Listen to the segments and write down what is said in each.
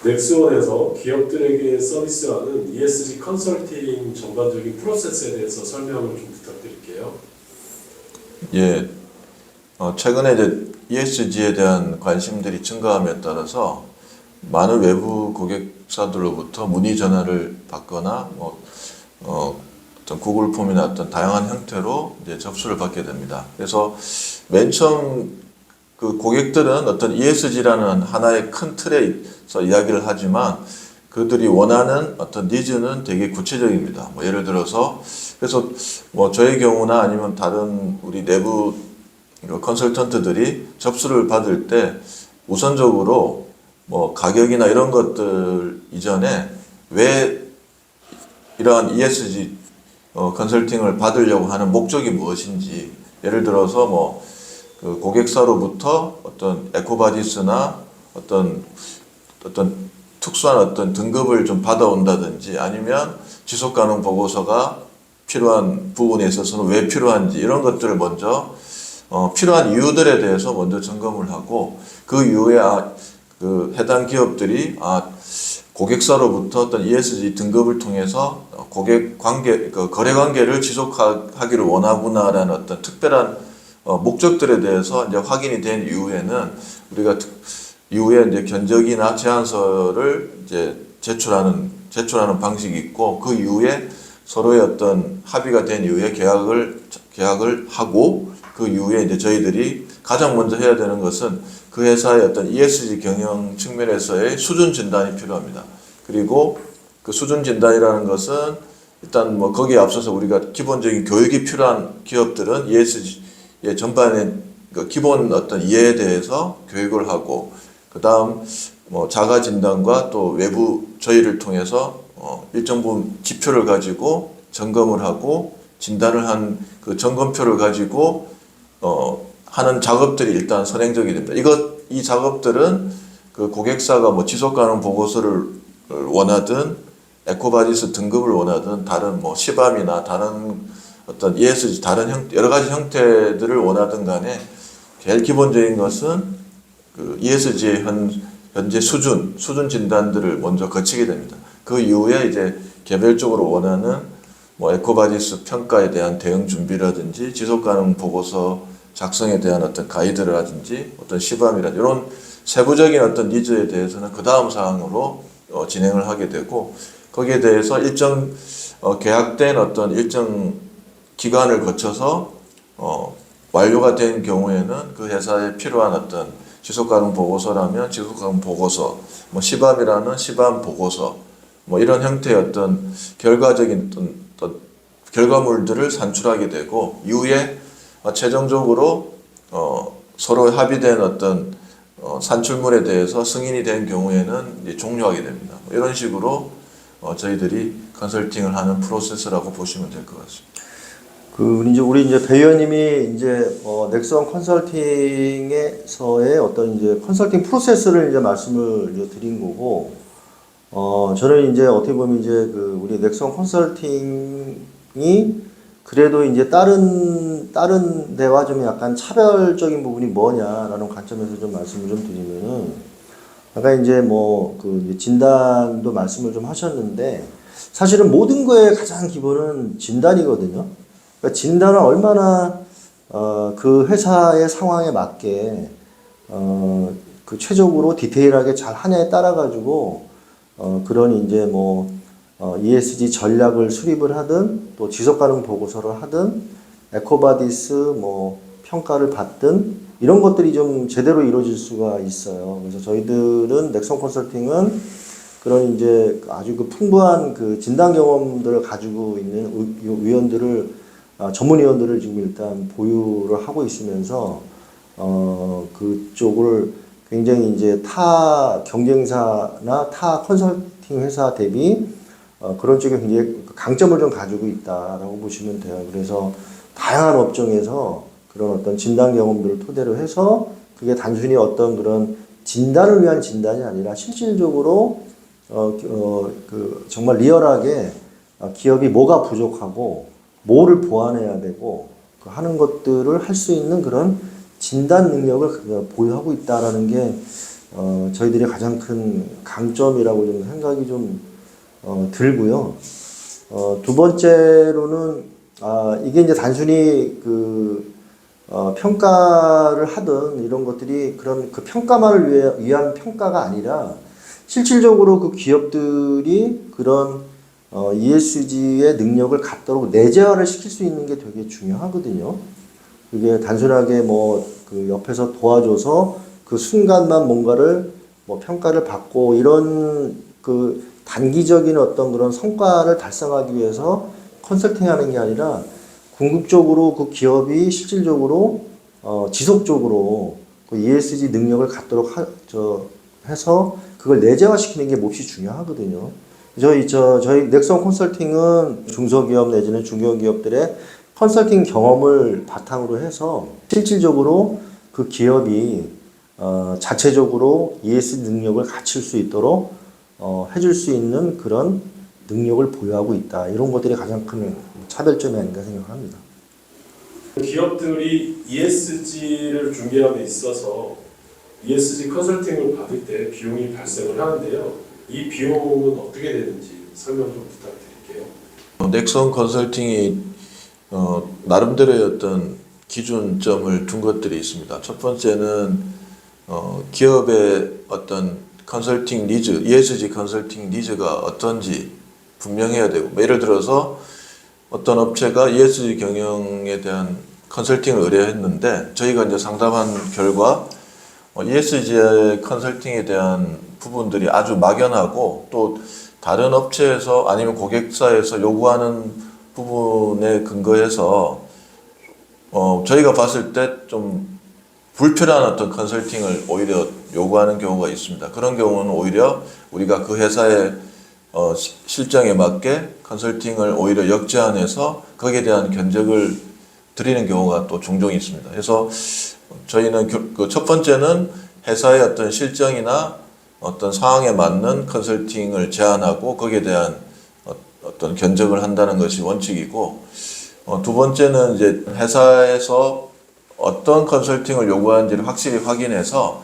넥스원에서 기업들에게 서비스하는 ESG 컨설팅 전반적인 프로세스에 대해서 설명을 좀 부탁드릴게요. 예, 최근에 이제 ESG에 대한 관심들이 증가함에 따라서 많은 외부 고객사들로부터 문의 전화를 받거나 어떤 구글 폼이나 어떤 다양한 형태로 이제 접수를 받게 됩니다. 그래서 맨 처음 그 고객들은 어떤 ESG라는 하나의 큰 틀에서 이야기를 하지만 그들이 원하는 어떤 니즈는 되게 구체적입니다. 뭐 예를 들어서 그래서 뭐 저의 경우나 아니면 다른 우리 내부 컨설턴트들이 접수를 받을 때 우선적으로 뭐 가격이나 이런 것들 이전에 왜 이러한 ESG 컨설팅을 받으려고 하는 목적이 무엇인지, 예를 들어서 뭐 그 고객사로부터 어떤 에코바디스나 어떤 특수한 어떤 등급을 좀 받아온다든지 아니면 지속가능 보고서가 필요한 부분에 있어서는 왜 필요한지 이런 것들을 먼저 필요한 이유들에 대해서 먼저 점검을 하고 그 이후에 그 해당 기업들이 고객사로부터 어떤 ESG 등급을 통해서 고객 관계, 그 거래 관계를 지속하기를 원하구나라는 어떤 특별한 목적들에 대해서 이제 확인이 된 이후에는 우리가 이후에 이제 견적이나 제안서를 이제 제출하는 방식이 있고 그 이후에 서로의 어떤 합의가 된 이후에 계약을 하고 그 이후에 이제 저희들이 가장 먼저 해야 되는 것은 그 회사의 어떤 ESG 경영 측면에서의 수준 진단이 필요합니다. 그리고 그 수준 진단이라는 것은 일단 뭐 거기에 앞서서 우리가 기본적인 교육이 필요한 기업들은 ESG의 전반의 그 기본 어떤 이해에 대해서 교육을 하고 그 다음 뭐 자가 진단과 또 외부 저희를 통해서 일정 부분 지표를 가지고 점검을 하고 진단을 한 그 점검표를 가지고 하는 작업들이 일단 선행적이 됩니다. 이 작업들은 그 고객사가 뭐 지속가능 보고서를 원하든 에코바디스 등급을 원하든 다른 뭐 시밤이나 다른 어떤 ESG 다른 여러 가지 형태들을 원하든 간에 제일 기본적인 것은 그 ESG의 현재 수준 진단들을 먼저 거치게 됩니다. 그 이후에 이제 개별적으로 원하는 뭐 에코바디스 평가에 대한 대응 준비라든지 지속가능 보고서 작성에 대한 어떤 가이드라든지 어떤 시밤이라든지 이런 세부적인 어떤 니즈에 대해서는 그 다음 사항으로 진행을 하게 되고 거기에 대해서 일정 계약된 어떤 일정 기간을 거쳐서 완료가 된 경우에는 그 회사에 필요한 어떤 지속가능 보고서라면 지속가능 보고서, 뭐 시밤이라는 시밤 보고서, 뭐 이런 형태의 어떤 결과적인 어떤 결과물들을 산출하게 되고 이후에 최종적으로 서로 합의된 어떤 산출물에 대해서 승인이 된 경우에는 이제 종료하게 됩니다. 이런 식으로 저희들이 컨설팅을 하는 프로세스라고 보시면 될 것 같습니다. 우리 이제 배 의원님이 이제 넥스원 컨설팅에서의 어떤 이제 컨설팅 프로세스를 이제 말씀을 이제 드린 거고, 저는 이제 어떻게 보면 이제 우리 넥스원 컨설팅이 그래도 이제 다른 데와 좀 약간 차별적인 부분이 뭐냐라는 관점에서 좀 말씀을 좀 드리면은, 아까 이제 진단도 말씀을 좀 하셨는데, 사실은 모든 거의 가장 기본은 진단이거든요. 그러니까 진단을 얼마나 그 회사의 상황에 맞게 그 최적으로 디테일하게 잘 하냐에 따라 가지고 그런 이제 ESG 전략을 수립을 하든 또 지속가능 보고서를 하든 에코바디스 평가를 받든 이런 것들이 좀 제대로 이루어질 수가 있어요. 그래서 저희들은 넥스원 컨설팅은 그런 이제 아주 풍부한 그 진단 경험들을 가지고 있는 전문위원들을 지금 일단 보유를 하고 있으면서 그쪽을 굉장히 이제 타 경쟁사나 타 컨설팅 회사 대비 그런 쪽에 굉장히 강점을 좀 가지고 있다라고 보시면 돼요. 그래서 다양한 업종에서 그런 어떤 진단 경험들을 토대로 해서 그게 단순히 어떤 그런 진단을 위한 진단이 아니라 실질적으로 정말 리얼하게 기업이 뭐가 부족하고 뭐를 보완해야 되고 하는 것들을 할 수 있는 그런 진단 능력을 보유하고 있다라는 게 저희들의 가장 큰 강점이라고 좀 생각이 좀 들고요. 두 번째로는 이게 이제 단순히 평가를 하든 이런 것들이 그런 그 평가만을 위한 평가가 아니라 실질적으로 그 기업들이 그런 ESG의 능력을 갖도록 내재화를 시킬 수 있는 게 되게 중요하거든요. 이게 단순하게 그 옆에서 도와줘서 그 순간만 뭔가를 평가를 받고 이런 그 단기적인 어떤 그런 성과를 달성하기 위해서 컨설팅하는 게 아니라 궁극적으로 그 기업이 실질적으로 지속적으로 그 ESG 능력을 갖도록 해서 그걸 내재화시키는 게 몹시 중요하거든요. 저희 넥선 컨설팅은 중소기업 내지는 중견기업들의 컨설팅 경험을 바탕으로 해서 실질적으로 그 기업이 자체적으로 ESG 능력을 갖출 수 있도록 해줄 수 있는 그런 능력을 보유하고 있다. 이런 것들이 가장 큰 차별점이 아닌가 생각합니다. 기업들이 ESG를 준비함에 있어서 ESG 컨설팅을 받을 때 비용이 발생을 하는데요. 이 비용은 어떻게 되는지 설명 좀 부탁드릴게요. 넥선 컨설팅이 나름대로의 어떤 기준점을 둔 것들이 있습니다. 첫 번째는 기업의 어떤 컨설팅 니즈, ESG 컨설팅 니즈가 어떤지 분명해야 되고, 예를 들어서 어떤 업체가 ESG 경영에 대한 컨설팅을 의뢰했는데 저희가 이제 상담한 결과 ESG 컨설팅에 대한 부분들이 아주 막연하고 또 다른 업체에서 아니면 고객사에서 요구하는 부분에 근거해서 저희가 봤을 때 좀 불필요한 어떤 컨설팅을 오히려 요구하는 경우가 있습니다. 그런 경우는 오히려 우리가 그 회사의 실정에 맞게 컨설팅을 오히려 역제안해서 거기에 대한 견적을 드리는 경우가 또 종종 있습니다. 그래서 저희는 그 첫 번째는 회사의 어떤 실정이나 어떤 상황에 맞는 컨설팅을 제안하고 거기에 대한 어떤 견적을 한다는 것이 원칙이고, 두 번째는 이제 회사에서 어떤 컨설팅을 요구하는지를 확실히 확인해서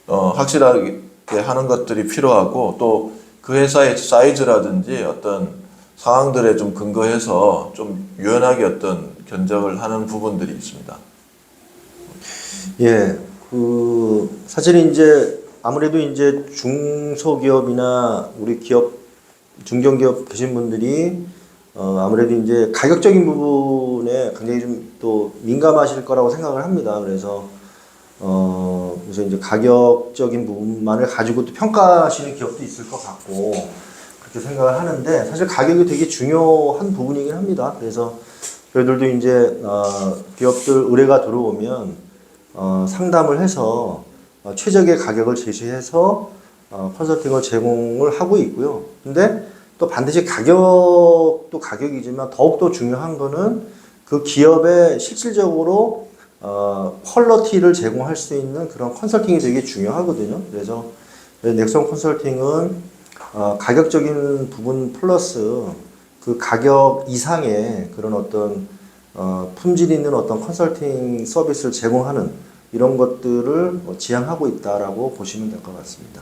확실하게 하는 것들이 필요하고, 또 그 회사의 사이즈라든지 어떤 상황들에 좀 근거해서 좀 유연하게 어떤 견적을 하는 부분들이 있습니다. 예, 사실 이제 아무래도 이제 중소기업이나 우리 기업, 중견기업 계신 분들이 아무래도 이제 가격적인 부분에 굉장히 좀 또 민감하실 거라고 생각을 합니다. 그래서 이제 가격적인 부분만을 가지고 또 평가하시는 기업도 있을 것 같고 그렇게 생각을 하는데, 사실 가격이 되게 중요한 부분이긴 합니다. 그래서 저희들도 이제 기업들 의뢰가 들어오면 상담을 해서 최적의 가격을 제시해서 컨설팅을 제공을 하고 있고요. 근데 또 반드시 가격도 가격이지만 더욱더 중요한 거는 그 기업에 실질적으로 퀄리티를 제공할 수 있는 그런 컨설팅이 되게 중요하거든요. 그래서 넥선 컨설팅은 가격적인 부분 플러스 그 가격 이상의 그런 어떤 품질 있는 어떤 컨설팅 서비스를 제공하는 이런 것들을 지향하고 있다라고 보시면 될 것 같습니다.